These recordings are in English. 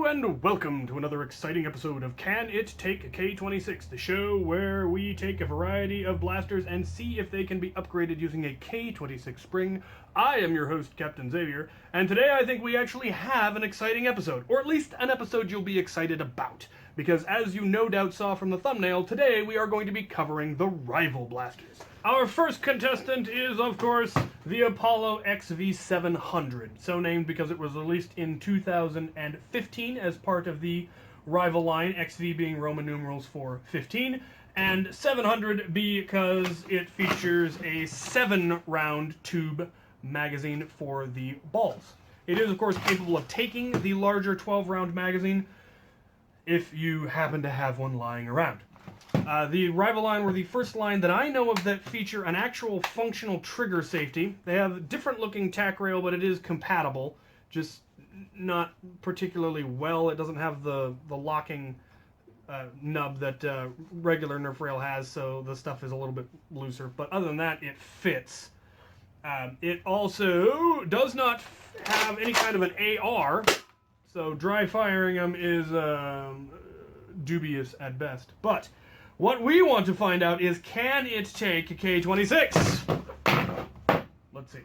and welcome to another exciting episode of Can It Take K26, the show where we take a variety of blasters and see if they can be upgraded using a K26 spring. I am your host, Captain Xavier, and today I think we actually have an exciting episode, or at least an episode you'll be excited about, because as you no doubt saw from the thumbnail, today we are going to be covering the rival blasters. Our first contestant is, of course, the Apollo XV700, so named because it was released in 2015 as part of the rival line, XV being Roman numerals for 15, and 700 because it features a 7-round tube magazine for the balls. It is, of course, capable of taking the larger 12-round magazine if you happen to have one lying around. The rival line were the first line that I know of that feature an actual functional trigger safety. They have a different looking tack rail, but it is compatible, just not particularly well. It doesn't have the locking nub that regular Nerf rail has, so the stuff is a little bit looser. But other than that, it fits. It also does not have any kind of an AR, so dry firing them is dubious at best. But what we want to find out is, can it take a K26? Let's see.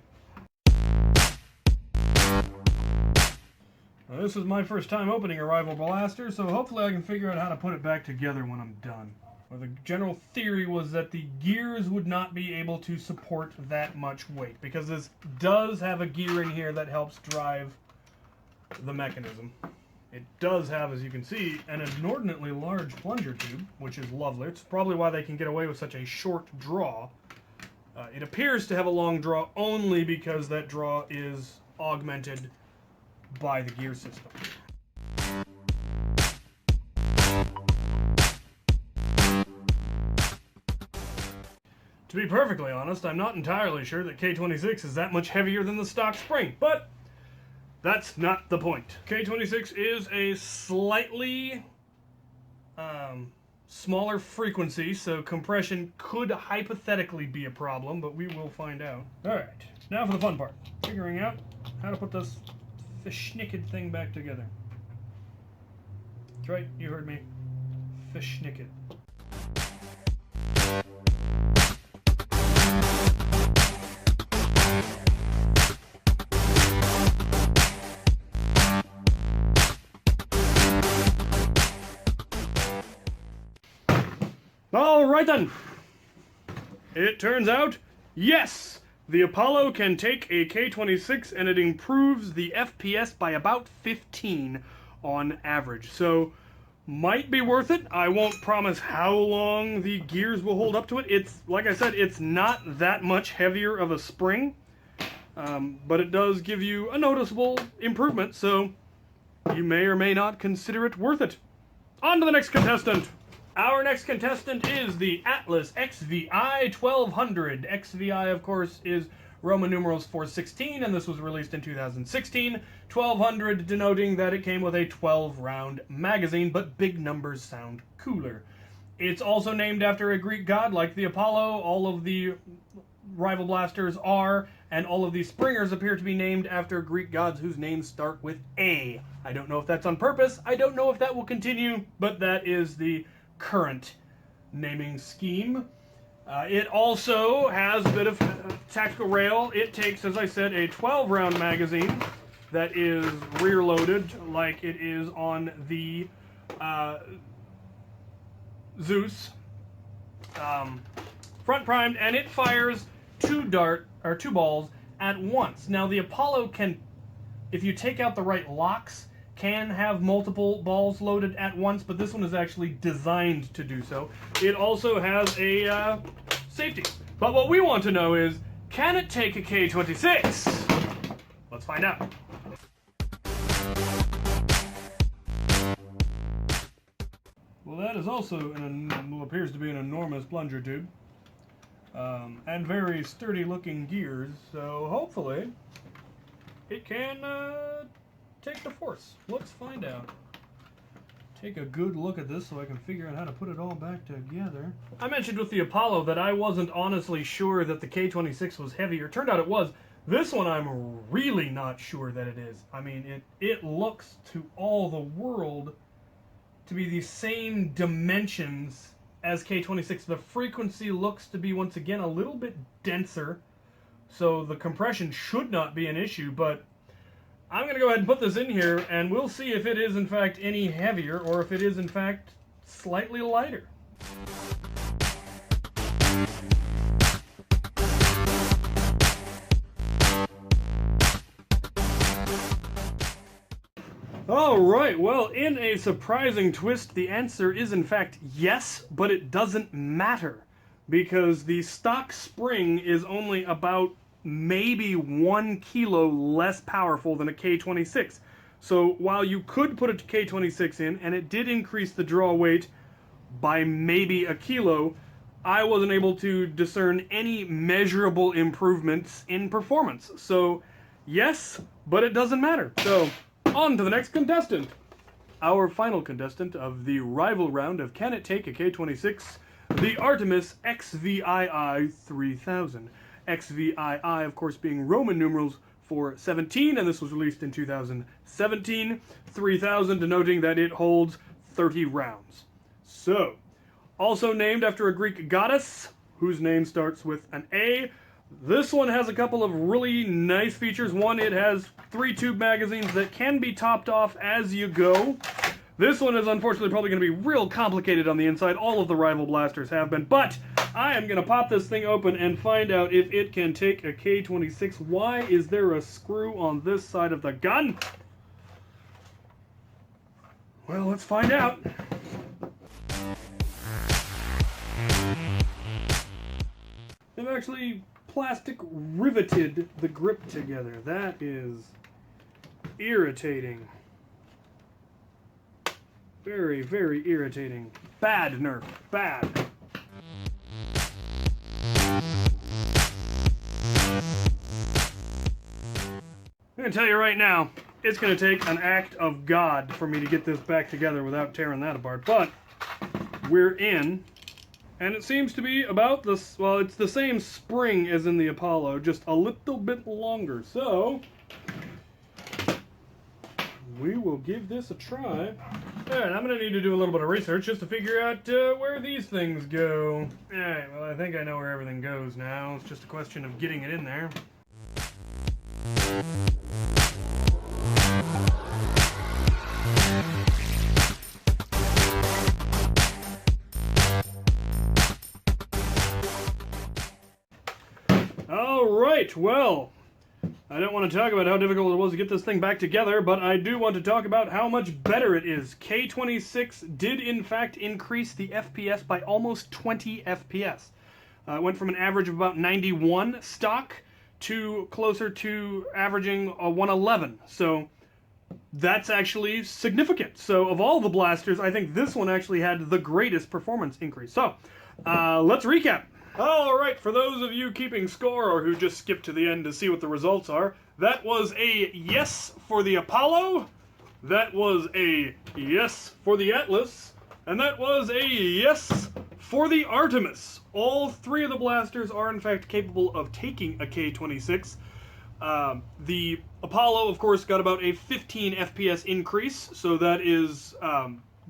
Well, this is my first time opening a rival blaster, so hopefully I can figure out how to put it back together when I'm done. Well, the general theory was that the gears would not be able to support that much weight, because this does have a gear in here that helps drive the mechanism. It does have, as you can see, an inordinately large plunger tube, which is lovely. It's probably why they can get away with such a short draw. It appears to have a long draw only because that draw is augmented by the gear system. To be perfectly honest, I'm not entirely sure that K26 is that much heavier than the stock spring, but that's not the point. K26 is a slightly smaller frequency, so compression could hypothetically be a problem, but we will find out. Alright, now for the fun part. Figuring out how to put this fishnicked thing back together. That's right, you heard me. Fishnicked. Alright then, it turns out, yes, the Apollo can take a K26 and it improves the FPS by about 15 on average, so might be worth it. I won't promise how long the gears will hold up to it. It's, like I said, it's not that much heavier of a spring, but it does give you a noticeable improvement, so you may or may not consider it worth it. On to the next contestant. Our next contestant is the Atlas XVI 1200. XVI, of course, is Roman numerals for 16, and this was released in 2016. 1200 denoting that it came with a 12-round magazine, but big numbers sound cooler. It's also named after a Greek god like the Apollo. All of the rival blasters are, and all of these springers appear to be named after Greek gods whose names start with A. I don't know if that's on purpose. I don't know if that will continue, but that is the current naming scheme. It also has a bit of tactical rail. It takes, as I said, a 12-round magazine that is rear-loaded like it is on the Zeus. Front primed, and it fires two balls at once. Now the Apollo can, if you take out the right locks, can have multiple balls loaded at once, but this one is actually designed to do so. It also has a safety. But what we want to know is, can it take a K26? Let's find out. Well, that is also what appears to be an enormous plunger tube. And very sturdy looking gears, so hopefully it can take the force. Let's find out. Take a good look at this so I can figure out how to put it all back together. I mentioned with the Apollo that I wasn't honestly sure that the K26 was heavier. Turned out it was. This one I'm really not sure that it is. I mean, it looks to all the world to be the same dimensions as K26. The frequency looks to be, once again, a little bit denser, so the compression should not be an issue, but I'm going to go ahead and put this in here, and we'll see if it is, in fact, any heavier, or if it is, in fact, slightly lighter. Alright, well, in a surprising twist, the answer is in fact yes, but it doesn't matter, because the stock spring is only about maybe 1 kilo less powerful than a K26. So while you could put a K26 in, and it did increase the draw weight by maybe a kilo, I wasn't able to discern any measurable improvements in performance. So yes, but it doesn't matter. So on to the next contestant. Our final contestant of the rival round of Can It Take a K26? The Artemis XVII 3000. XVII, of course, being Roman numerals for 17, and this was released in 2017. 3000 denoting that it holds 30 rounds. So, also named after a Greek goddess, whose name starts with an A. This one has a couple of really nice features. One, it has 3 tube magazines that can be topped off as you go. This one is unfortunately probably going to be real complicated on the inside. All of the rival blasters have been, but I am going to pop this thing open and find out if it can take a K26. Why is there a screw on this side of the gun? Well, let's find out. They've actually plastic riveted the grip together. That is irritating. Very, very irritating. Bad, Nerf. Bad. I'm going to tell you right now, it's going to take an act of God for me to get this back together without tearing that apart. But we're in, and it seems to be about this, well, it's the same spring as in the Apollo, just a little bit longer. So we will give this a try. Alright, I'm going to need to do a little bit of research just to figure out where these things go. Alright, well, I think I know where everything goes now. It's just a question of getting it in there. Alright, well, I don't want to talk about how difficult it was to get this thing back together, but I do want to talk about how much better it is. K26 did in fact increase the FPS by almost 20 FPS. It went from an average of about 91 stock to closer to averaging a 111. So that's actually significant. So of all the blasters, I think this one actually had the greatest performance increase. So let's recap. Alright, for those of you keeping score or who just skipped to the end to see what the results are, that was a yes for the Apollo, that was a yes for the Atlas, and that was a yes for the Artemis. All 3 of the blasters are in fact capable of taking a K26. The Apollo, of course, got about a 15 FPS increase, so that is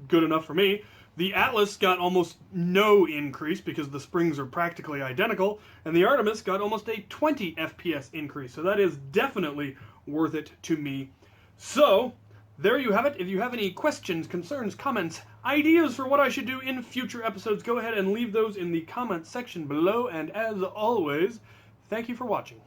good enough for me. The Atlas got almost no increase because the springs are practically identical, and the Artemis got almost a 20 FPS increase, so that is definitely worth it to me. So, there you have it. If you have any questions, concerns, comments, ideas for what I should do in future episodes, go ahead and leave those in the comment section below, and as always, thank you for watching.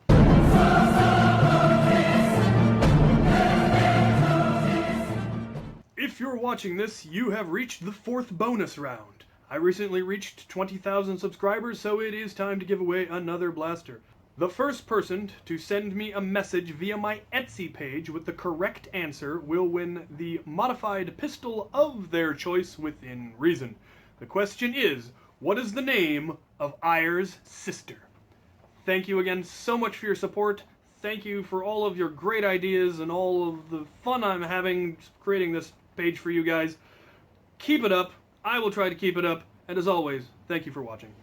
If you're watching this, you have reached the 4th bonus round. I recently reached 20,000 subscribers, so it is time to give away another blaster. The first person to send me a message via my Etsy page with the correct answer will win the modified pistol of their choice within reason. The question is, what is the name of Ayer's sister? Thank you again so much for your support. Thank you for all of your great ideas and all of the fun I'm having creating this page for you guys. Keep it up. I will try to keep it up. And as always, thank you for watching.